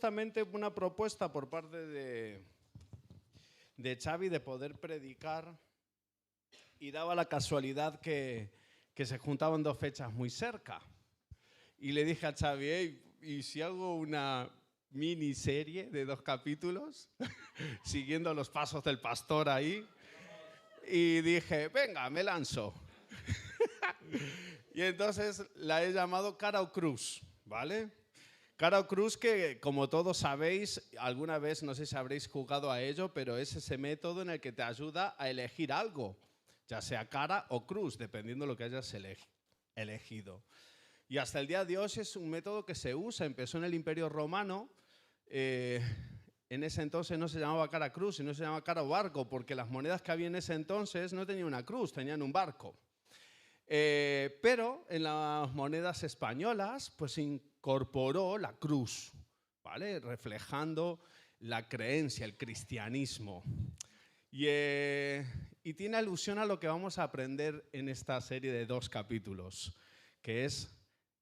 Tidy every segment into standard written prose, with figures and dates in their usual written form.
Justamente una propuesta por parte de Xavi de poder predicar y daba la casualidad que se juntaban dos fechas muy cerca. Y le dije a Xavi, hey, ¿y si hago una miniserie de 2 capítulos siguiendo los pasos del pastor ahí? Y dije, venga, me lanzo. Y entonces la he llamado Cara o Cruz, ¿vale? Cara o Cruz que, como todos sabéis, alguna vez no sé si habréis jugado a ello, pero es ese método en el que te ayuda a elegir algo, ya sea cara o cruz, dependiendo de lo que hayas elegido. Y hasta el día de hoy es un método que se usa, empezó en el Imperio Romano, en ese entonces no se llamaba cara cruz, sino se llamaba cara o barco, porque las monedas que había en ese entonces no tenían una cruz, tenían un barco. Pero en las monedas españolas pues se incorporó la cruz, ¿vale? Reflejando la creencia, el cristianismo. Y tiene alusión a lo que vamos a aprender en esta serie de 2 capítulos, que es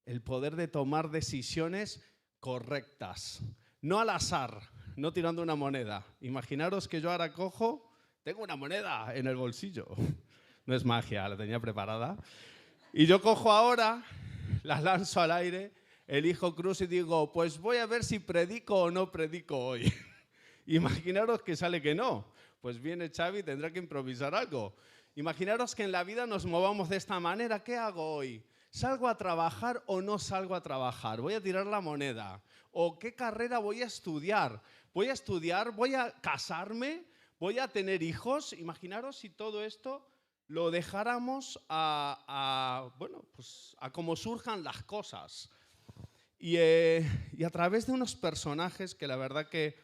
el poder de tomar decisiones correctas, no al azar, no tirando una moneda. Imaginaros que yo ahora cojo, tengo una moneda en el bolsillo. No es magia, la tenía preparada. Y yo cojo ahora, las lanzo al aire, elijo cruz y digo, pues voy a ver si predico o no predico hoy. Imaginaros que sale que no. Pues viene Xavi y tendrá que improvisar algo. Imaginaros que en la vida nos movamos de esta manera. ¿Qué hago hoy? ¿Salgo a trabajar o no salgo a trabajar? ¿Voy a tirar la moneda? ¿O qué carrera voy a estudiar? ¿Voy a estudiar? ¿Voy a casarme? ¿Voy a tener hijos? Imaginaros si todo esto lo dejáramos bueno, pues a cómo surjan las cosas. Y a través de unos personajes que la verdad que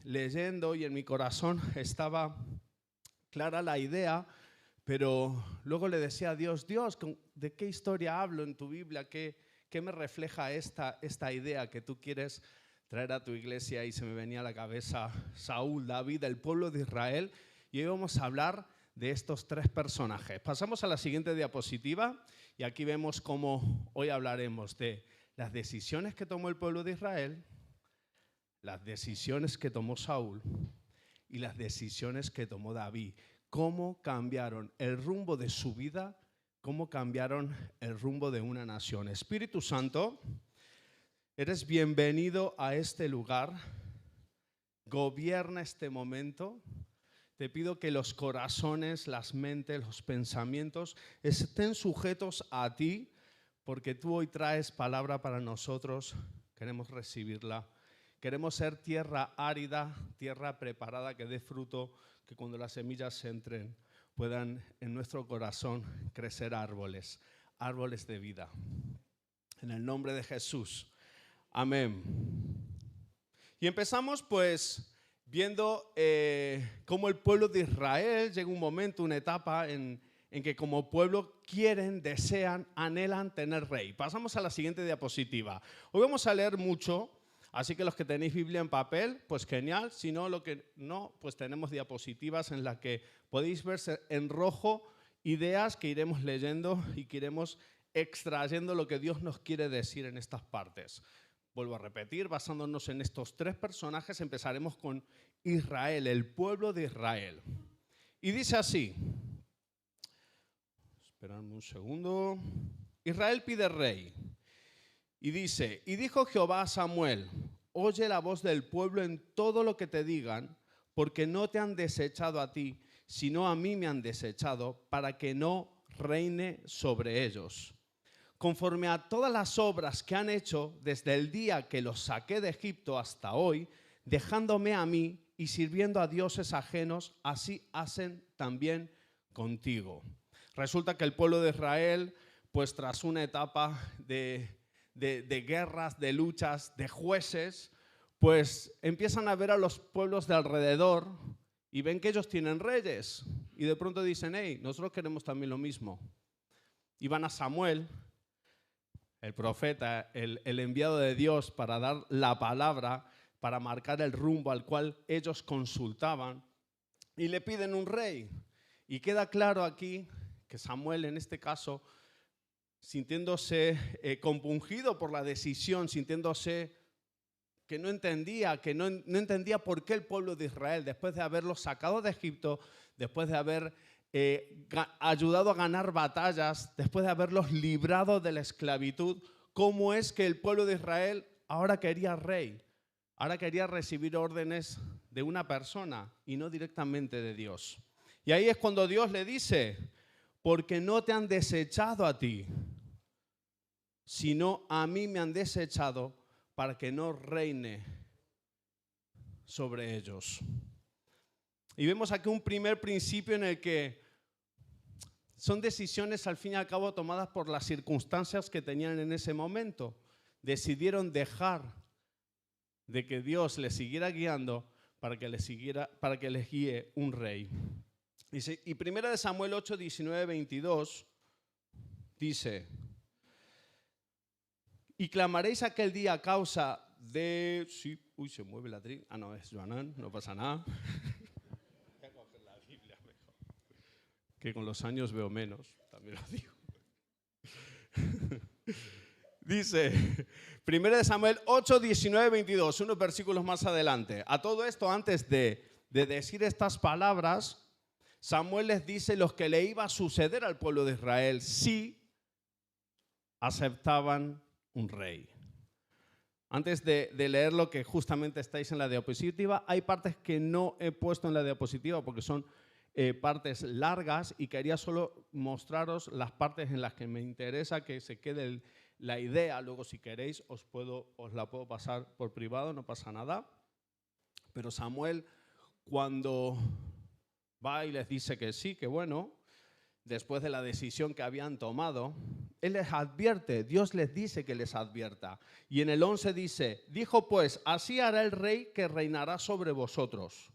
leyendo y en mi corazón estaba clara la idea, pero luego le decía a Dios, Dios, ¿de qué historia hablo en tu Biblia? ¿Qué me refleja esta idea que tú quieres traer a tu iglesia? Y se me venía a la cabeza Saúl, David, el pueblo de Israel, y hoy vamos a hablar de estos 3 personajes. Pasamos a la siguiente diapositiva y aquí vemos cómo hoy hablaremos de las decisiones que tomó el pueblo de Israel, las decisiones que tomó Saúl y las decisiones que tomó David. Cómo cambiaron el rumbo de su vida, cómo cambiaron el rumbo de una nación. Espíritu Santo, eres bienvenido a este lugar. Gobierna este momento. Te pido que los corazones, las mentes, los pensamientos estén sujetos a ti, porque tú hoy traes palabra para nosotros. Queremos recibirla. Queremos ser tierra árida, tierra preparada que dé fruto, que cuando las semillas entren puedan en nuestro corazón crecer árboles, árboles de vida. En el nombre de Jesús. Amén. Y empezamos pues viendo cómo el pueblo de Israel llega un momento, una etapa en que como pueblo quieren, desean, anhelan tener rey. Pasamos a la siguiente diapositiva. Hoy vamos a leer mucho, así que los que tenéis Biblia en papel, pues genial. Si no, lo que no, pues tenemos diapositivas en las que podéis ver en rojo ideas que iremos leyendo y que iremos extrayendo lo que Dios nos quiere decir en estas partes. Vuelvo a repetir, basándonos en estos 3 personajes, empezaremos con Israel, el pueblo de Israel. Y dice así, esperadme un segundo, Israel pide rey. Y dice, y dijo Jehová a Samuel, oye la voz del pueblo en todo lo que te digan, porque no te han desechado a ti, sino a mí me han desechado, para que no reine sobre ellos. Conforme a todas las obras que han hecho desde el día que los saqué de Egipto hasta hoy, dejándome a mí y sirviendo a dioses ajenos, así hacen también contigo. Resulta que el pueblo de Israel, pues tras una etapa de guerras, de luchas, de jueces, pues empiezan a ver a los pueblos de alrededor y ven que ellos tienen reyes. Y de pronto dicen, hey, nosotros queremos también lo mismo. Y van a Samuel, el profeta, el enviado de Dios para dar la palabra, para marcar el rumbo al cual ellos consultaban, y le piden un rey. Y queda claro aquí que Samuel, en este caso, sintiéndose compungido por la decisión, sintiéndose que no entendía por qué el pueblo de Israel, después de haberlos sacado de Egipto, después de haber ayudado a ganar batallas, después de haberlos librado de la esclavitud, cómo es que el pueblo de Israel ahora quería rey, ahora quería recibir órdenes de una persona y no directamente de Dios. Y ahí es cuando Dios le dice, porque no te han desechado a ti, sino a mí me han desechado para que no reine sobre ellos. Y vemos aquí un primer principio en el que son decisiones al fin y al cabo tomadas por las circunstancias que tenían en ese momento. Decidieron dejar de que Dios les siguiera guiando para que les guíe un rey. Dice, y 1 Samuel 8, 19, 22 dice, y clamaréis aquel día a causa de... Sí, uy, se mueve la tri... Ah, no, es Joanán, no pasa nada. Voy a coger la Biblia mejor. Que con los años veo menos, también lo digo. Dice, 1 Samuel 8, 19, 22, unos versículos más adelante. A todo esto, antes de decir estas palabras, Samuel les dice lo que le iba a suceder al pueblo de Israel si aceptaban un rey. Antes de leer lo que justamente estáis en la diapositiva, hay partes que no he puesto en la diapositiva porque son partes largas y quería solo mostraros las partes en las que me interesa que se quede la idea. Luego, si queréis, os la puedo pasar por privado, no pasa nada. Pero Samuel, cuando va y les dice que sí, que bueno, después de la decisión que habían tomado, Él les advierte, Dios les dice que les advierta. Y en el 11 dice, dijo pues, así hará el rey que reinará sobre vosotros.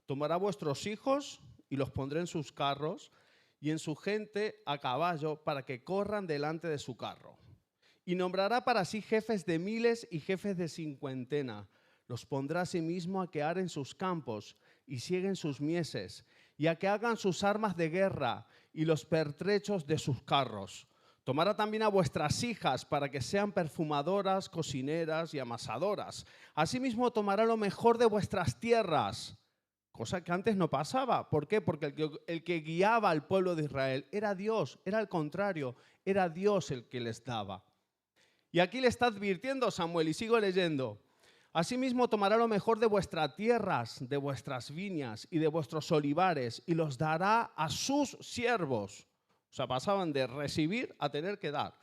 Tomará vuestros hijos y los pondré en sus carros y en su gente a caballo para que corran delante de su carro. Y nombrará para sí jefes de miles y jefes de cincuentena. Los pondrá a sí mismo a que aren sus campos y sieguen sus mieses y a que hagan sus armas de guerra y los pertrechos de sus carros. Tomará también a vuestras hijas para que sean perfumadoras, cocineras y amasadoras. Asimismo tomará lo mejor de vuestras tierras, cosa que antes no pasaba. ¿Por qué? Porque el que guiaba al pueblo de Israel era Dios, era al contrario, era Dios el que les daba. Y aquí le está advirtiendo Samuel, y sigo leyendo. Asimismo tomará lo mejor de vuestras tierras, de vuestras viñas y de vuestros olivares, y los dará a sus siervos. O sea, pasaban de recibir a tener que dar.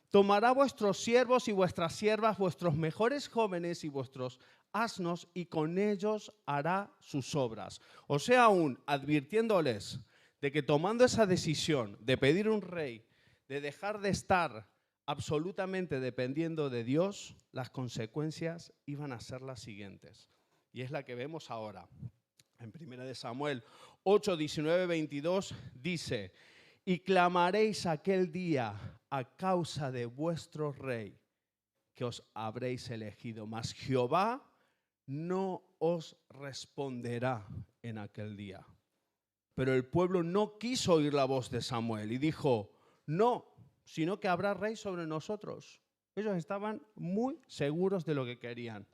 Tomará vuestros siervos y vuestras siervas, vuestros mejores jóvenes y vuestros asnos, y con ellos hará sus obras. O sea, aún advirtiéndoles de que tomando esa decisión de pedir un rey, de dejar de estar absolutamente dependiendo de Dios, las consecuencias iban a ser las siguientes. Y es la que vemos ahora. En 1 Samuel 8, 19, 22 dice, y clamaréis aquel día a causa de vuestro rey que os habréis elegido, mas Jehová no os responderá en aquel día. Pero el pueblo no quiso oír la voz de Samuel y dijo, no, sino que habrá rey sobre nosotros. Ellos estaban muy seguros de lo que querían,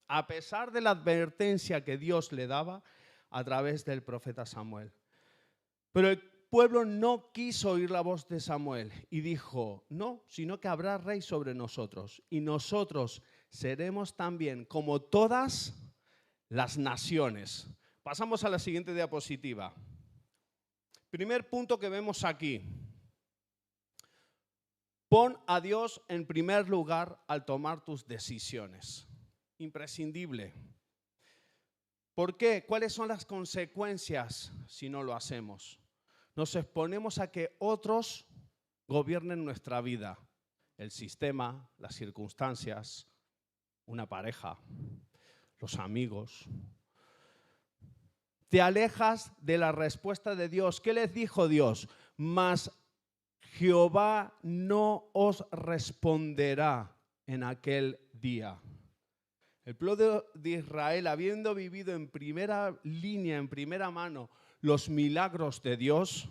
a pesar de la advertencia que Dios le daba a través del profeta Samuel. Pero el pueblo no quiso oír la voz de Samuel y dijo, no, sino que habrá rey sobre nosotros y nosotros seremos también como todas las naciones. Pasamos a la siguiente diapositiva. Primer punto que vemos aquí. Pon a Dios en primer lugar al tomar tus decisiones. Imprescindible. ¿Por qué? ¿Cuáles son las consecuencias si no lo hacemos? Nos exponemos a que otros gobiernen nuestra vida. El sistema, las circunstancias, una pareja, los amigos. Te alejas de la respuesta de Dios. ¿Qué les dijo Dios? Mas Jehová no os responderá en aquel día. El pueblo de Israel, habiendo vivido en primera línea, en primera mano, los milagros de Dios,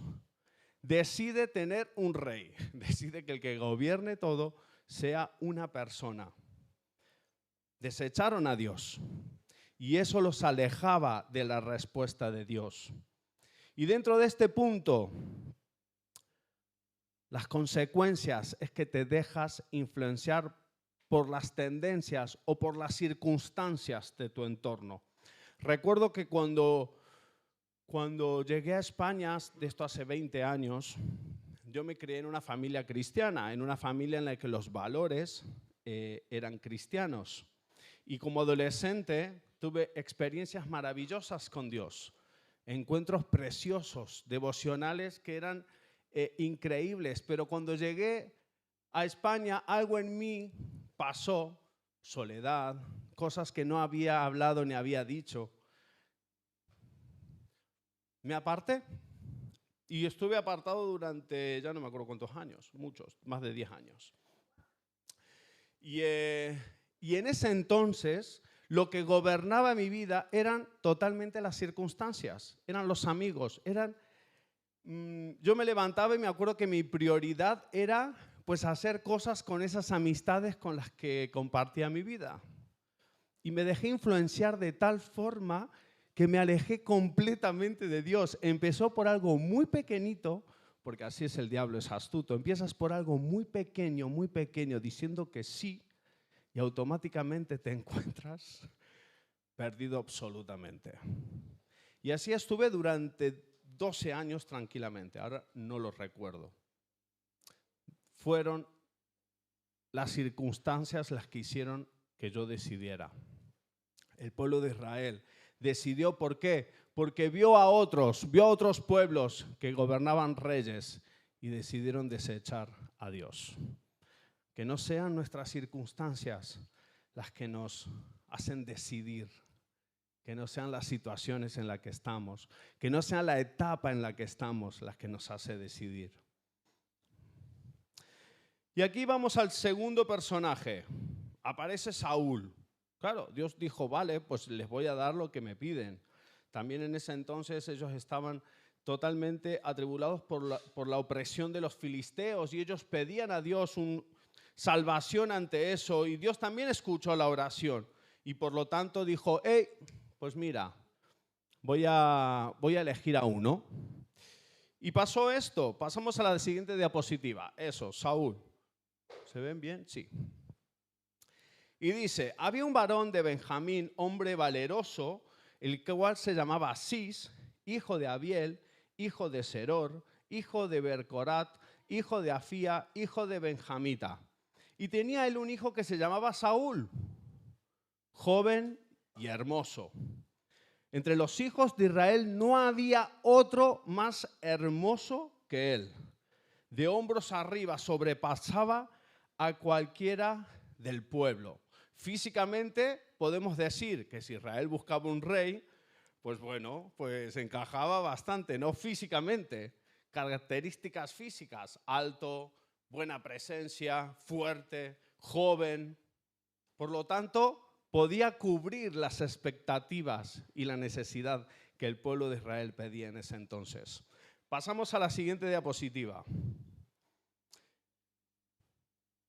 decide tener un rey. Decide que el que gobierne todo sea una persona. Desecharon a Dios y eso los alejaba de la respuesta de Dios. Y dentro de este punto, las consecuencias es que te dejas influenciar por las tendencias o por las circunstancias de tu entorno. Recuerdo que cuando llegué a España, de esto hace 20 años, yo me crié en una familia cristiana, en una familia en la que los valores eran cristianos. Y como adolescente tuve experiencias maravillosas con Dios, encuentros preciosos, devocionales que eran increíbles. Pero cuando llegué a España, algo en mí pasó, soledad, cosas que no había hablado ni había dicho. Me aparté y estuve apartado durante, ya no me acuerdo cuántos años, muchos, más de 10 años. Y en ese entonces, lo que gobernaba mi vida eran totalmente las circunstancias, eran los amigos, yo me levantaba y me acuerdo que mi prioridad era pues hacer cosas con esas amistades con las que compartía mi vida. Y me dejé influenciar de tal forma que me alejé completamente de Dios. Empezó por algo muy pequeñito, porque así es el diablo, es astuto. Empiezas por algo muy pequeño, diciendo que sí, y automáticamente te encuentras perdido absolutamente. Y así estuve durante 12 años tranquilamente, ahora no lo recuerdo. Fueron las circunstancias las que hicieron que yo decidiera. El pueblo de Israel decidió, ¿por qué? Porque vio a otros pueblos que gobernaban reyes y decidieron desechar a Dios. Que no sean nuestras circunstancias las que nos hacen decidir, que no sean las situaciones en las que estamos, que no sea la etapa en la que estamos las que nos hace decidir. Y aquí vamos al segundo personaje. Aparece Saúl. Claro, Dios dijo, vale, pues les voy a dar lo que me piden. También en ese entonces ellos estaban totalmente atribulados por la opresión de los filisteos y ellos pedían a Dios salvación ante eso, y Dios también escuchó la oración y por lo tanto dijo, hey, pues mira, voy a elegir a uno. Y pasó esto. Pasamos a la siguiente diapositiva. Eso, Saúl. ¿Se ven bien? Sí. Y dice, había un varón de Benjamín, hombre valeroso, el cual se llamaba Cis, hijo de Abiel, hijo de Seror, hijo de Bercorat, hijo de Afía, hijo de Benjamita. Y tenía él un hijo que se llamaba Saúl, joven y hermoso. Entre los hijos de Israel no había otro más hermoso que él. De hombros arriba sobrepasaba a cualquiera del pueblo. Físicamente podemos decir que si Israel buscaba un rey, pues bueno, pues encajaba bastante, no físicamente. Características físicas, alto, buena presencia, fuerte, joven. Por lo tanto, podía cubrir las expectativas y la necesidad que el pueblo de Israel pedía en ese entonces. Pasamos a la siguiente diapositiva.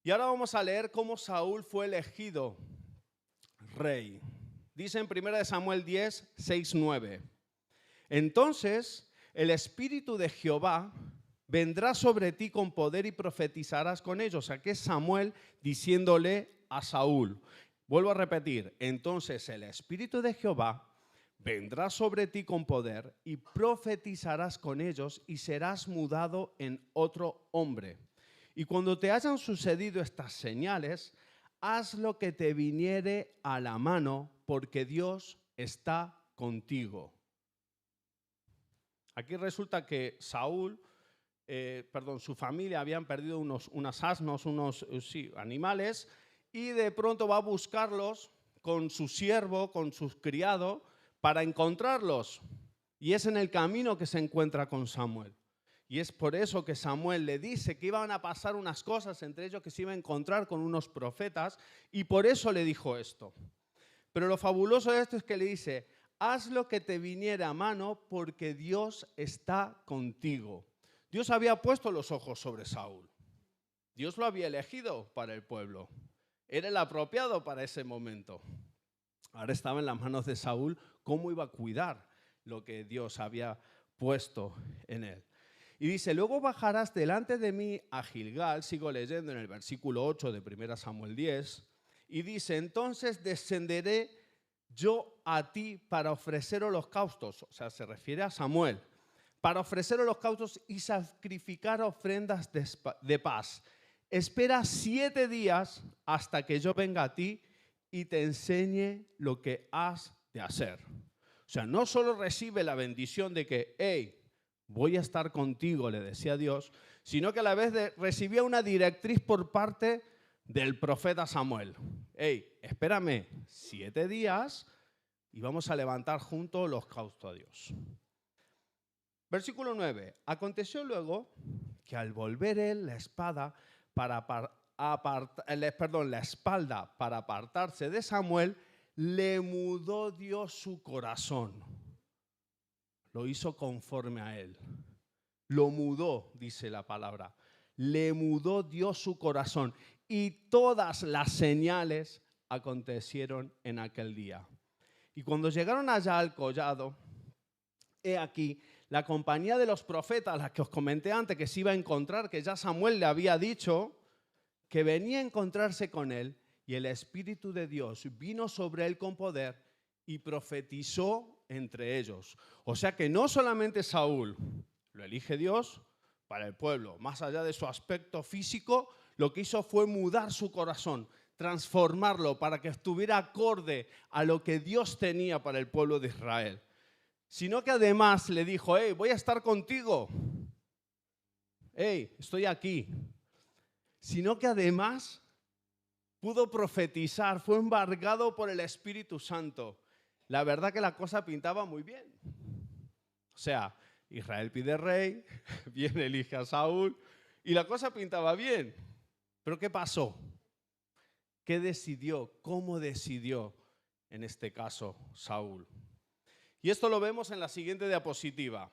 Y ahora vamos a leer cómo Saúl fue elegido rey. Dice en 1 Samuel 10, 6, 9. Entonces el Espíritu de Jehová vendrá sobre ti con poder y profetizarás con ellos. Aquí es Samuel diciéndole a Saúl. Vuelvo a repetir. Entonces el Espíritu de Jehová vendrá sobre ti con poder y profetizarás con ellos y serás mudado en otro hombre. Y cuando te hayan sucedido estas señales, haz lo que te viniere a la mano, porque Dios está contigo. Aquí resulta que Saúl, su familia habían perdido unos asnos, animales, y de pronto va a buscarlos con su siervo, con su criado, para encontrarlos. Y es en el camino que se encuentra con Samuel. Y es por eso que Samuel le dice que iban a pasar unas cosas, entre ellos que se iba a encontrar con unos profetas, y por eso le dijo esto. Pero lo fabuloso de esto es que le dice, haz lo que te viniera a mano porque Dios está contigo. Dios había puesto los ojos sobre Saúl. Dios lo había elegido para el pueblo. Era el apropiado para ese momento. Ahora estaba en las manos de Saúl cómo iba a cuidar lo que Dios había puesto en él. Y dice, luego bajarás delante de mí a Gilgal, sigo leyendo en el versículo 8 de 1 Samuel 10, y dice, entonces descenderé yo a ti para ofrecer holocaustos, o sea, se refiere a Samuel, para ofrecer holocaustos y sacrificar ofrendas de paz. Espera 7 días hasta que yo venga a ti y te enseñe lo que has de hacer. O sea, no solo recibe la bendición de que, hey, voy a estar contigo, le decía Dios, sino que a la vez recibía una directriz por parte del profeta Samuel. Hey, espérame 7 días y vamos a levantar juntos holocausto a Dios. Versículo 9. Aconteció luego que al volver él la espalda para apartarse de Samuel, le mudó Dios su corazón. Lo hizo conforme a él. Lo mudó, dice la palabra. Le mudó Dios su corazón. Y todas las señales acontecieron en aquel día. Y cuando llegaron allá al collado, he aquí, la compañía de los profetas, las que os comenté antes, que se iba a encontrar, que ya Samuel le había dicho, que venía a encontrarse con él, y el Espíritu de Dios vino sobre él con poder y profetizó entre ellos. O sea que no solamente Saúl lo elige Dios para el pueblo, más allá de su aspecto físico, lo que hizo fue mudar su corazón, transformarlo para que estuviera acorde a lo que Dios tenía para el pueblo de Israel. Sino que además le dijo, hey, voy a estar contigo. Hey, estoy aquí. Sino que además pudo profetizar, fue embargado por el Espíritu Santo. La verdad que la cosa pintaba muy bien. O sea, Israel pide rey, viene, elige a Saúl y la cosa pintaba bien. Pero ¿qué pasó? ¿Qué decidió? ¿Cómo decidió en este caso Saúl? Y esto lo vemos en la siguiente diapositiva.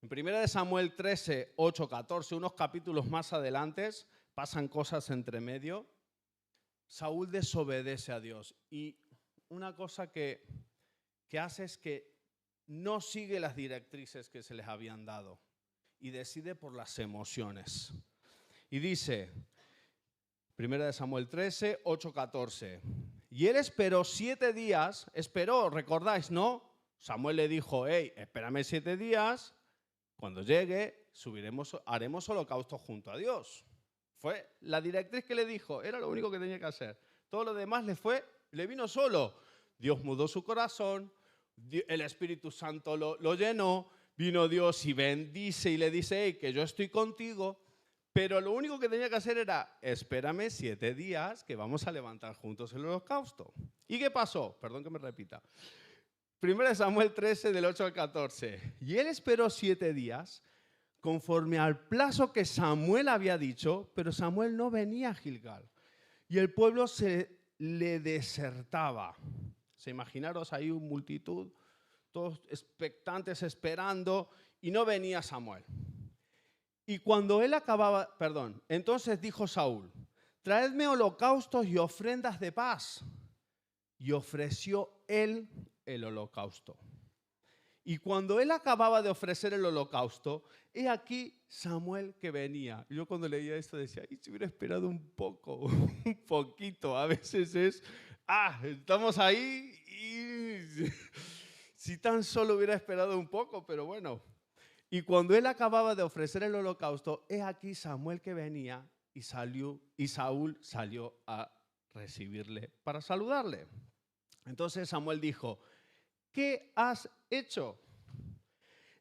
En 1 Samuel 13, 8, 14, unos capítulos más adelante, pasan cosas entre medio. Saúl desobedece a Dios y una cosa que hace es que no sigue las directrices que se les habían dado y decide por las emociones. Y dice, 1 Samuel 13, 8, 14, y él esperó 7 días, recordáis, ¿no? Samuel le dijo, hey, espérame 7 días, cuando llegue haremos holocausto junto a Dios. Fue la directriz que le dijo, era lo único que tenía que hacer. Todo lo demás le vino solo. Dios mudó su corazón, el Espíritu Santo lo llenó, vino Dios y bendice y le dice, hey, que yo estoy contigo, pero lo único que tenía que hacer era, espérame 7 días que vamos a levantar juntos el holocausto. ¿Y qué pasó? Perdón que me repita. 1 Samuel 13, del 8 al 14. Y él esperó 7 días, conforme al plazo que Samuel había dicho, pero Samuel no venía a Gilgal. Y el pueblo le desertaba. Se imaginaros ahí una multitud, todos expectantes esperando, y no venía Samuel. Y cuando él entonces dijo Saúl, traedme holocaustos y ofrendas de paz. Y ofreció él el holocausto. Y cuando él acababa de ofrecer el holocausto, he aquí Samuel que venía. Yo cuando leía esto decía, ay, si hubiera esperado un poco, un poquito. A veces estamos ahí y si tan solo hubiera esperado un poco, pero bueno. Y cuando él acababa de ofrecer el holocausto, he aquí Samuel que venía y Saúl salió a recibirle para saludarle. Entonces Samuel dijo, ¿qué has hecho?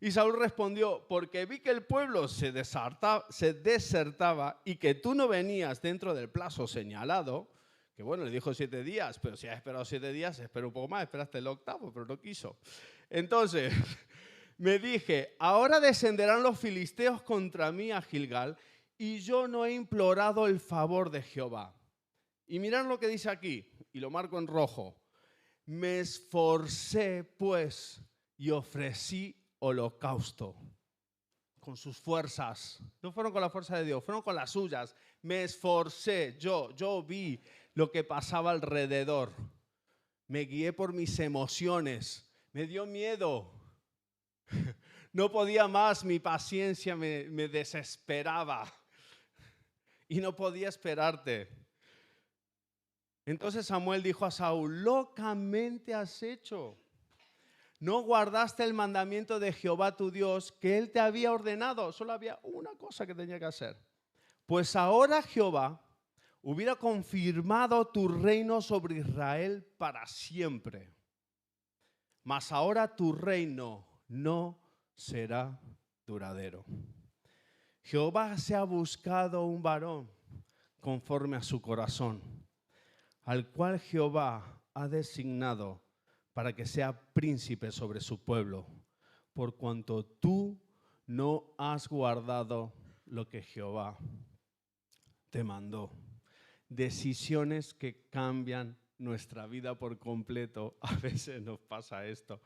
Y Saúl respondió, porque vi que el pueblo se desertaba y que tú no venías dentro del plazo señalado, que bueno, le dijo 7 días, pero si has esperado 7 días, espera un poco más, esperaste el octavo, pero no quiso. Entonces me dije, ahora descenderán los filisteos contra mí a Gilgal y yo no he implorado el favor de Jehová. Y mirad lo que dice aquí, y lo marco en rojo. Me esforcé pues y ofrecí holocausto con sus fuerzas. No fueron con la fuerza de Dios, fueron con las suyas. me esforcé, yo vi lo que pasaba alrededor. Me guié por mis emociones, me dio miedo. No podía más, mi paciencia me desesperaba y no podía esperarte. Entonces Samuel dijo a Saúl, locamente has hecho. No guardaste el mandamiento de Jehová tu Dios que él te había ordenado. Solo había una cosa que tenía que hacer. Pues ahora Jehová hubiera confirmado tu reino sobre Israel para siempre. Mas ahora tu reino no será duradero. Jehová se ha buscado un varón conforme a su corazón, al cual Jehová ha designado para que sea príncipe sobre su pueblo, por cuanto tú no has guardado lo que Jehová te mandó. Decisiones que cambian nuestra vida por completo. A veces nos pasa esto.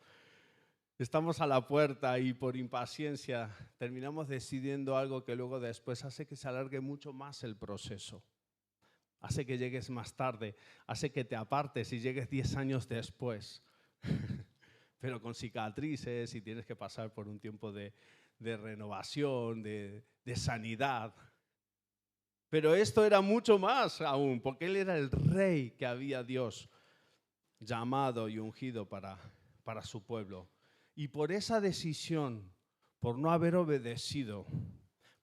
Estamos a la puerta y por impaciencia terminamos decidiendo algo que luego después hace que se alargue mucho más el proceso. Hace que llegues más tarde, hace que te apartes y llegues 10 años después. Pero con cicatrices y tienes que pasar por un tiempo de renovación, de sanidad. Pero esto era mucho más aún, porque él era el rey que había Dios llamado y ungido para su pueblo. Y por esa decisión, por no haber obedecido,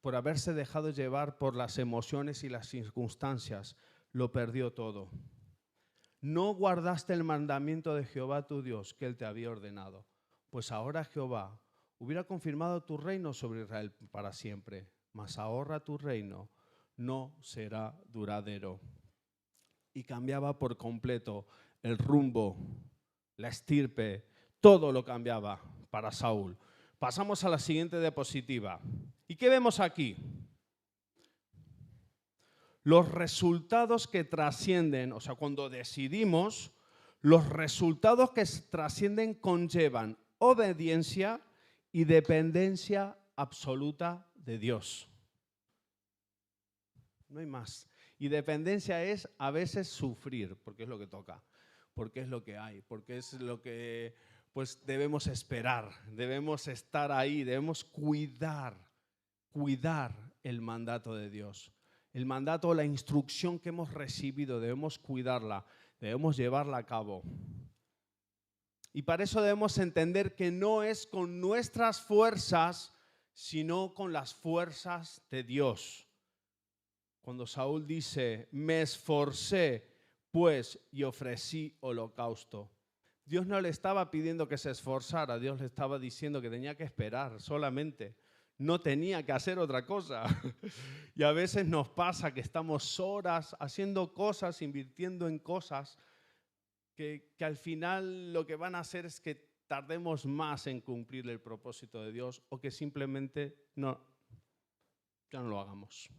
por haberse dejado llevar por las emociones y las circunstancias, lo perdió todo. No guardaste el mandamiento de Jehová tu Dios que él te había ordenado. Pues ahora Jehová hubiera confirmado tu reino sobre Israel para siempre. Mas ahora tu reino no será duradero. Y cambiaba por completo el rumbo, la estirpe, todo lo cambiaba para Saúl. Pasamos a la siguiente diapositiva. ¿Y qué vemos aquí? Los resultados que trascienden, o sea, cuando decidimos, los resultados que trascienden conllevan obediencia y dependencia absoluta de Dios. No hay más. Y dependencia es a veces sufrir, porque es lo que toca, porque es lo que hay, porque es lo que pues debemos esperar, debemos estar ahí, debemos cuidar el mandato de Dios. El mandato, la instrucción que hemos recibido, debemos cuidarla, debemos llevarla a cabo. Y para eso debemos entender que no es con nuestras fuerzas, sino con las fuerzas de Dios. Cuando Saúl dice, me esforcé pues y ofrecí holocausto. Dios no le estaba pidiendo que se esforzara, Dios le estaba diciendo que tenía que esperar solamente. No tenía que hacer otra cosa. Y a veces nos pasa que estamos horas haciendo cosas, invirtiendo en cosas que al final lo que van a hacer es que tardemos más en cumplir el propósito de Dios o que simplemente ya no lo hagamos.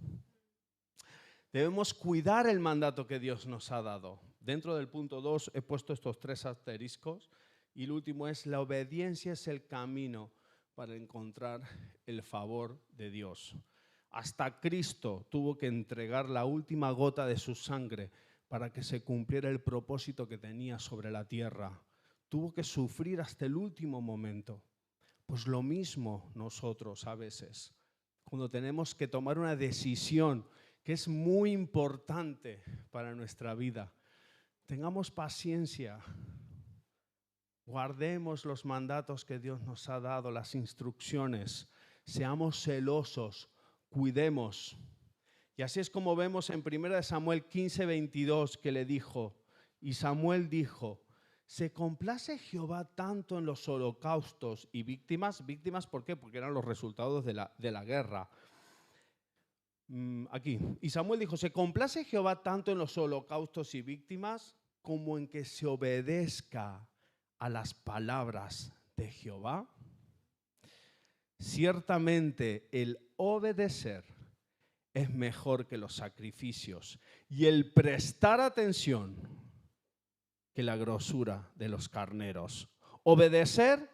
Debemos cuidar el mandato que Dios nos ha dado. Dentro del punto 2 he puesto estos 3 asteriscos y el último es la obediencia es el camino para encontrar el favor de Dios. Hasta Cristo tuvo que entregar la última gota de su sangre para que se cumpliera el propósito que tenía sobre la tierra. Tuvo que sufrir hasta el último momento. Pues lo mismo nosotros a veces, cuando tenemos que tomar una decisión que es muy importante para nuestra vida, tengamos paciencia. Guardemos los mandatos que Dios nos ha dado, las instrucciones. Seamos celosos, cuidemos. Y así es como vemos en 1 Samuel 15:22 que le dijo, y Samuel dijo, ¿se complace Jehová tanto en los holocaustos y víctimas? ¿Víctimas por qué? Porque eran los resultados de la guerra. Aquí. Y Samuel dijo, ¿se complace Jehová tanto en los holocaustos y víctimas como en que se obedezca a las palabras de Jehová? Ciertamente el obedecer es mejor que los sacrificios y el prestar atención que la grosura de los carneros. Obedecer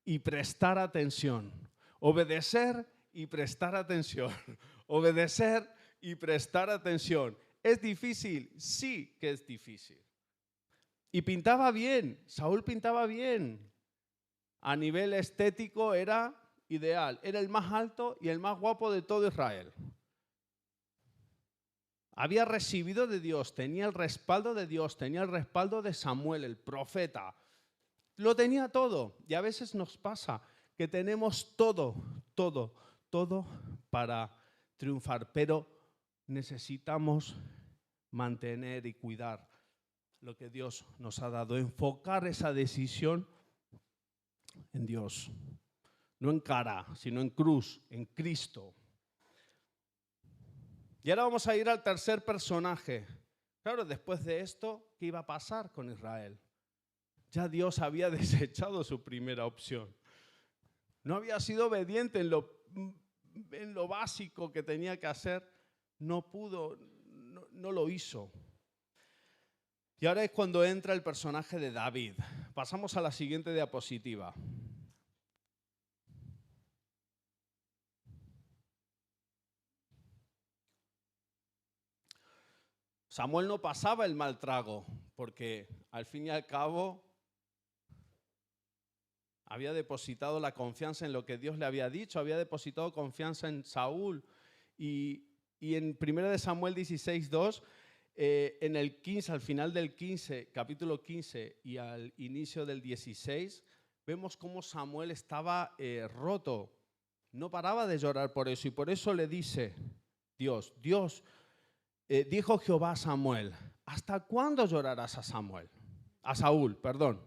y prestar atención. Obedecer y prestar atención. Obedecer y prestar atención. ¿Es difícil? Sí que es difícil. Y pintaba bien, Saúl pintaba bien. A nivel estético era ideal, era el más alto y el más guapo de todo Israel. Había recibido de Dios, tenía el respaldo de Dios, tenía el respaldo de Samuel, el profeta. Lo tenía todo. Y a veces nos pasa que tenemos todo para triunfar. Pero necesitamos mantener y cuidar lo que Dios nos ha dado. Enfocar esa decisión en Dios. No en cara, sino en cruz, en Cristo. Y ahora vamos a ir al tercer personaje. Claro, después de esto, ¿qué iba a pasar con Israel? Ya Dios había desechado su primera opción. No había sido obediente en lo básico que tenía que hacer. No pudo, no lo hizo. Y ahora es cuando entra el personaje de David. Pasamos a la siguiente diapositiva. Samuel no pasaba el mal trago, porque al fin y al cabo había depositado la confianza en lo que Dios le había dicho, había depositado confianza en Saúl. Y en 1 Samuel 16:2, en el 15, al final del 15, capítulo 15 y al inicio del 16, vemos cómo Samuel estaba roto. No paraba de llorar por eso, y por eso le dice Dios, dijo Jehová a Samuel, ¿hasta cuándo llorarás a Saúl, perdón,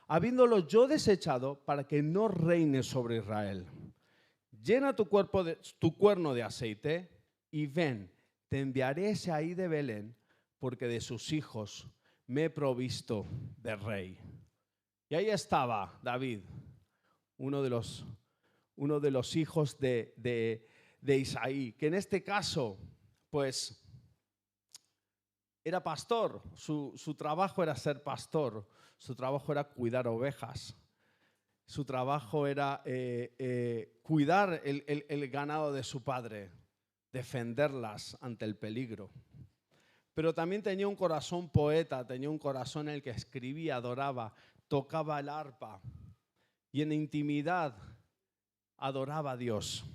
habiéndolo yo desechado para que no reine sobre Israel? Llena tu cuerno de aceite y ven, te enviaré ese ahí de Belén, porque de sus hijos me he provisto de rey. Y ahí estaba David, uno de los hijos de Isaí, que en este caso, pues, era pastor. Su trabajo era ser pastor, su trabajo era cuidar ovejas, su trabajo era cuidar el ganado de su padre, defenderlas ante el peligro. Pero también tenía un corazón poeta, tenía un corazón en el que escribía, adoraba, tocaba el arpa y en intimidad adoraba a Dios.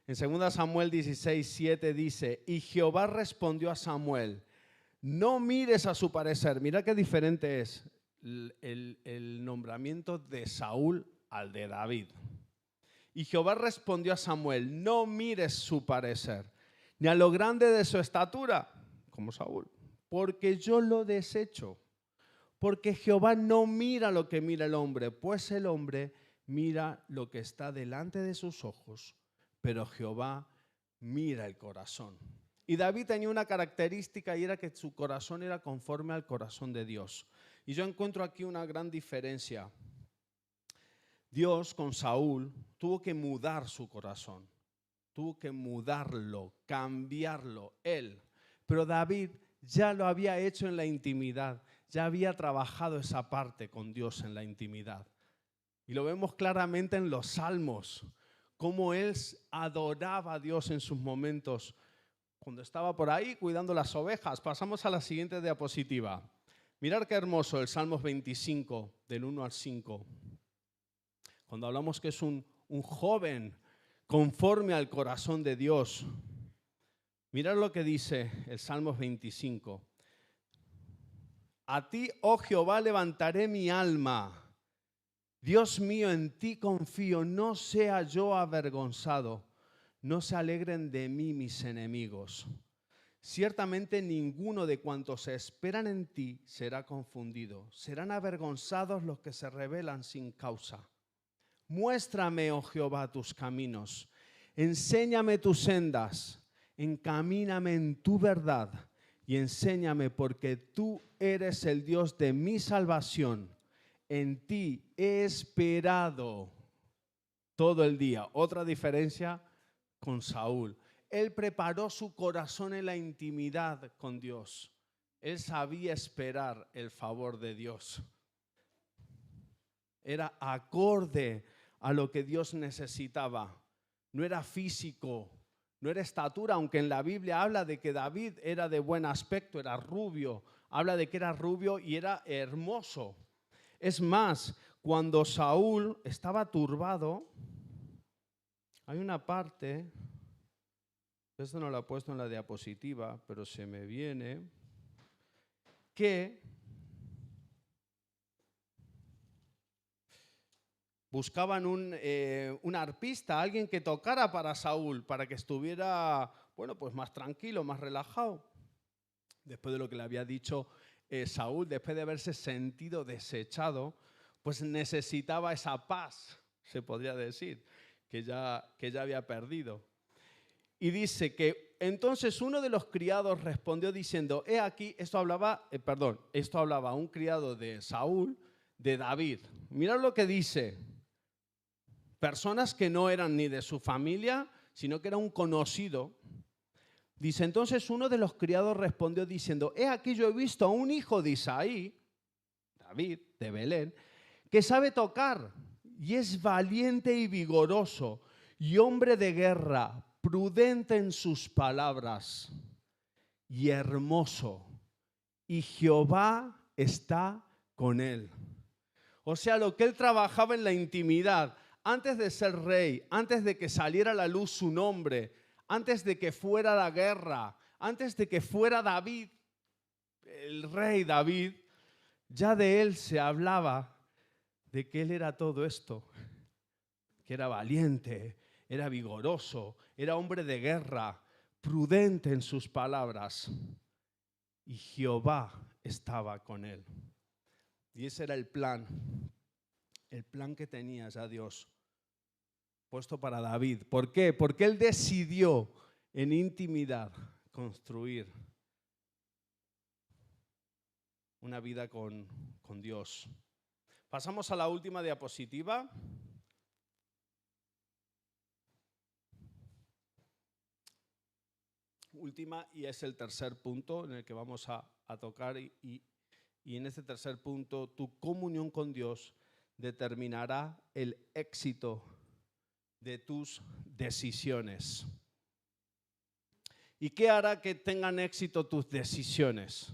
En 2 Samuel 16:7 dice, y Jehová respondió a Samuel, no mires a su parecer. Mira qué diferente es el nombramiento de Saúl al de David. Y Jehová respondió a Samuel, no mires su parecer, ni a lo grande de su estatura, como Saúl, porque yo lo desecho. Porque Jehová no mira lo que mira el hombre, pues el hombre mira lo que está delante de sus ojos, pero Jehová mira el corazón. Y David tenía una característica y era que su corazón era conforme al corazón de Dios. Y yo encuentro aquí una gran diferencia. Dios con Saúl tuvo que mudar su corazón, tuvo que mudarlo, cambiarlo él. Pero David ya lo había hecho en la intimidad, ya había trabajado esa parte con Dios en la intimidad. Y lo vemos claramente en los salmos, cómo él adoraba a Dios en sus momentos cuando estaba por ahí cuidando las ovejas. Pasamos a la siguiente diapositiva. Mirad qué hermoso el Salmos 25, del 1 al 5. Cuando hablamos que es un joven conforme al corazón de Dios. Mirad lo que dice el Salmos 25. A ti, oh Jehová, levantaré mi alma. Dios mío, en ti confío, no sea yo avergonzado. No se alegren de mí mis enemigos. Ciertamente ninguno de cuantos esperan en ti será confundido. Serán avergonzados los que se rebelan sin causa. Muéstrame, oh Jehová, tus caminos. Enséñame tus sendas. Encamíname en tu verdad y enséñame, porque tú eres el Dios de mi salvación. En ti he esperado todo el día. Otra diferencia con Saúl. Él preparó su corazón en la intimidad con Dios. Él sabía esperar el favor de Dios. Era acorde a lo que Dios necesitaba. No era físico, no era estatura, aunque en la Biblia habla de que David era de buen aspecto, era rubio, habla de que era rubio y era hermoso. Es más, cuando Saúl estaba turbado, hay una parte, esto no lo he puesto en la diapositiva, pero se me viene, que buscaban un arpista, alguien que tocara para Saúl, para que estuviera, bueno, pues más tranquilo, más relajado. Después de lo que le había dicho Saúl, después de haberse sentido desechado, pues necesitaba esa paz, se podría decir, que ya había perdido. Y dice que entonces uno de los criados respondió diciendo, he aquí, esto hablaba un criado de Saúl, de David. Mirad lo que dice. Personas que no eran ni de su familia, sino que era un conocido. Dice, entonces uno de los criados respondió diciendo, he aquí yo he visto a un hijo de Isaí, David, de Belén, que sabe tocar y es valiente y vigoroso y hombre de guerra, prudente en sus palabras y hermoso, y Jehová está con él. O sea, lo que él trabajaba en la intimidad, antes de ser rey, antes de que saliera a la luz su nombre, antes de que fuera la guerra, antes de que fuera David, el rey David, ya de él se hablaba de que él era todo esto, que era valiente, era vigoroso, era hombre de guerra, prudente en sus palabras, y Jehová estaba con él. Y ese era el plan que tenía ya Dios puesto para David. ¿Por qué? Porque él decidió en intimidad construir una vida con Dios. Pasamos a la última diapositiva. Última, y es el tercer punto en el que vamos a tocar. Y en este tercer punto, tu comunión con Dios determinará el éxito de tus decisiones. ¿Y qué hará que tengan éxito tus decisiones?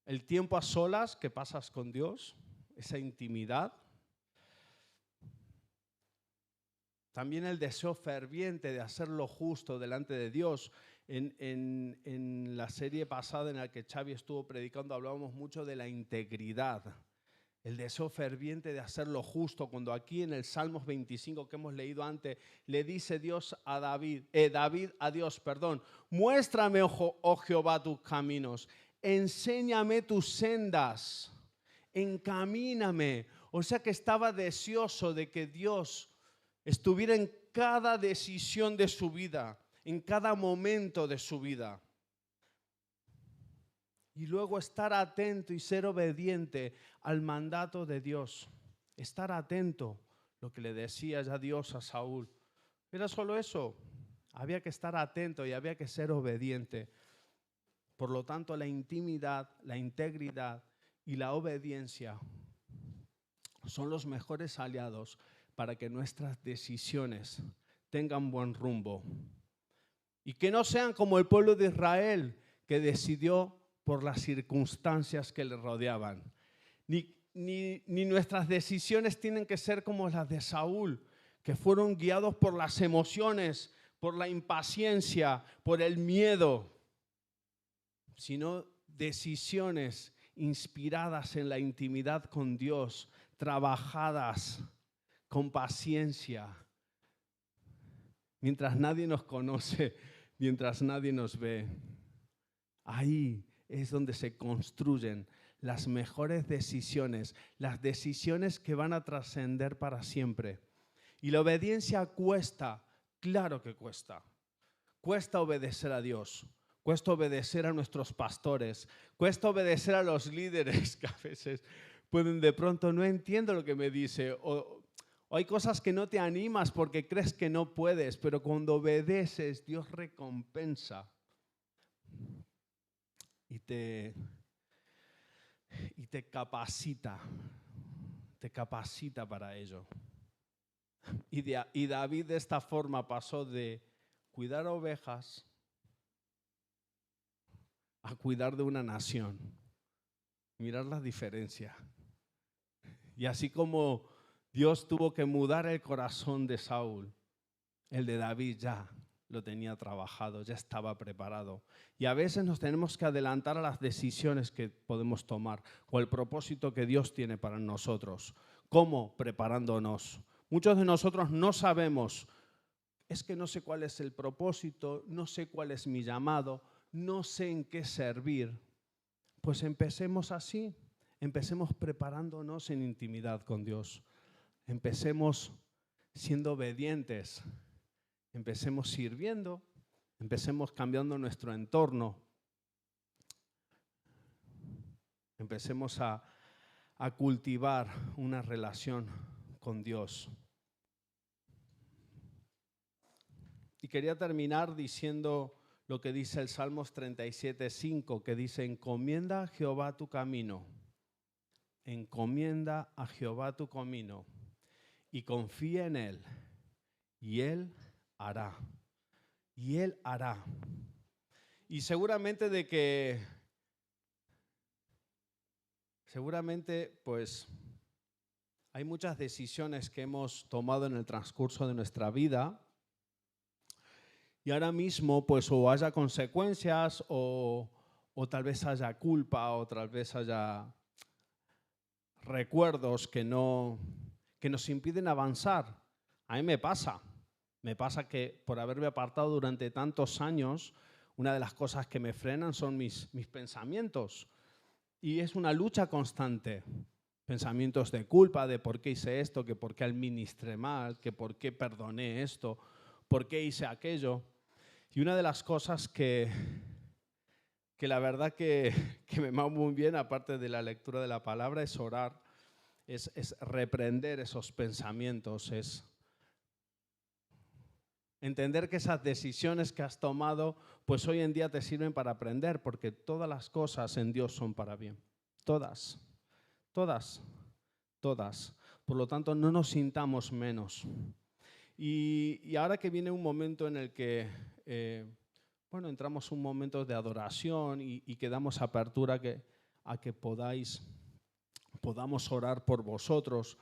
El tiempo a solas que pasas con Dios, esa intimidad. También el deseo ferviente de hacer lo justo delante de Dios. En la serie pasada en la que Xavi estuvo predicando hablábamos mucho de la integridad. El deseo ferviente de hacer lo justo, cuando aquí en el Salmos 25 que hemos leído antes, le dice Dios a David a Dios, muéstrame, oh Jehová, tus caminos, enséñame tus sendas, encamíname. O sea que estaba deseoso de que Dios estuviera en cada decisión de su vida, en cada momento de su vida. Y luego estar atento y ser obediente al mandato de Dios. Estar atento, lo que le decía ya Dios a Saúl. Era solo eso. Había que estar atento y había que ser obediente. Por lo tanto, la intimidad, la integridad y la obediencia son los mejores aliados para que nuestras decisiones tengan buen rumbo. Y que no sean como el pueblo de Israel, que decidió por las circunstancias que le rodeaban. Ni nuestras decisiones tienen que ser como las de Saúl, que fueron guiados por las emociones, por la impaciencia, por el miedo, sino decisiones inspiradas en la intimidad con Dios, trabajadas con paciencia, mientras nadie nos conoce, mientras nadie nos ve. Ahí es donde se construyen las mejores decisiones, las decisiones que van a trascender para siempre. Y la obediencia cuesta, claro que cuesta. Cuesta obedecer a Dios, cuesta obedecer a nuestros pastores, cuesta obedecer a los líderes que a veces pueden de pronto no entiendo lo que me dice, o hay cosas que no te animas porque crees que no puedes, pero cuando obedeces Dios recompensa. Y te capacita para ello. Y David de esta forma pasó de cuidar ovejas a cuidar de una nación. Mirar la diferencia. Y así como Dios tuvo que mudar el corazón de Saúl, el de David ya lo tenía trabajado, ya estaba preparado. Y a veces nos tenemos que adelantar a las decisiones que podemos tomar o el propósito que Dios tiene para nosotros. ¿Cómo? Preparándonos. Muchos de nosotros no sabemos, es que no sé cuál es el propósito, no sé cuál es mi llamado, no sé en qué servir. Pues empecemos así, empecemos preparándonos en intimidad con Dios. Empecemos siendo obedientes, empecemos sirviendo, empecemos cambiando nuestro entorno, empecemos a cultivar una relación con Dios. Y quería terminar diciendo lo que dice el Salmos 37:5, que dice: encomienda a Jehová tu camino, encomienda a Jehová tu camino y confía en Él, y Él hará. Y Él hará. Y seguramente pues hay muchas decisiones que hemos tomado en el transcurso de nuestra vida y ahora mismo pues o haya consecuencias o tal vez haya culpa o tal vez haya recuerdos que nos impiden avanzar. A mí me pasa que por haberme apartado durante tantos años, una de las cosas que me frenan son mis pensamientos. Y es una lucha constante. Pensamientos de culpa, de por qué hice esto, que por qué administré mal, que por qué perdoné esto, por qué hice aquello. Y una de las cosas que la verdad que me va muy bien, aparte de la lectura de la palabra, es orar, es reprender esos pensamientos, es entender que esas decisiones que has tomado, pues hoy en día te sirven para aprender, porque todas las cosas en Dios son para bien. Todas, todas, todas. Por lo tanto, no nos sintamos menos. Y ahora que viene un momento en el que, entramos un momento de adoración y que damos apertura a que podamos orar por vosotros,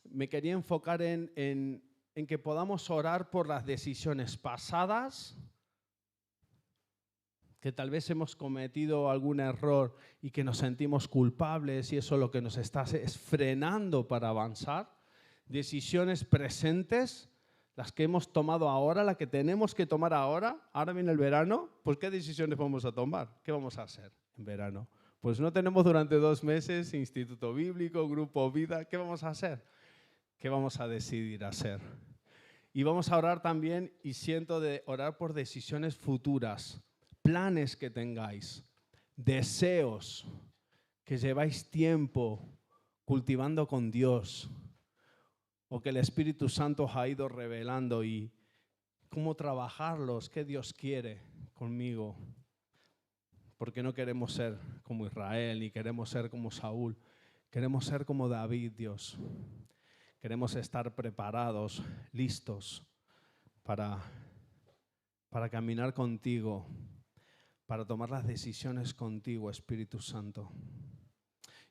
me quería enfocar en que podamos orar por las decisiones pasadas, que tal vez hemos cometido algún error y que nos sentimos culpables y eso lo que nos está es frenando para avanzar. Decisiones presentes, las que hemos tomado ahora, las que tenemos que tomar ahora. Ahora viene el verano, pues ¿qué decisiones vamos a tomar? ¿Qué vamos a hacer en verano? Pues no tenemos durante 2 meses instituto bíblico, grupo vida. ¿Qué vamos a hacer? ¿Qué vamos a decidir hacer? Y vamos a orar también, y siento de orar por decisiones futuras, planes que tengáis, deseos que lleváis tiempo cultivando con Dios o que el Espíritu Santo os ha ido revelando y cómo trabajarlos, qué Dios quiere conmigo. Porque no queremos ser como Israel ni queremos ser como Saúl, queremos ser como David, Dios. Queremos estar preparados, listos para caminar contigo, para tomar las decisiones contigo, Espíritu Santo.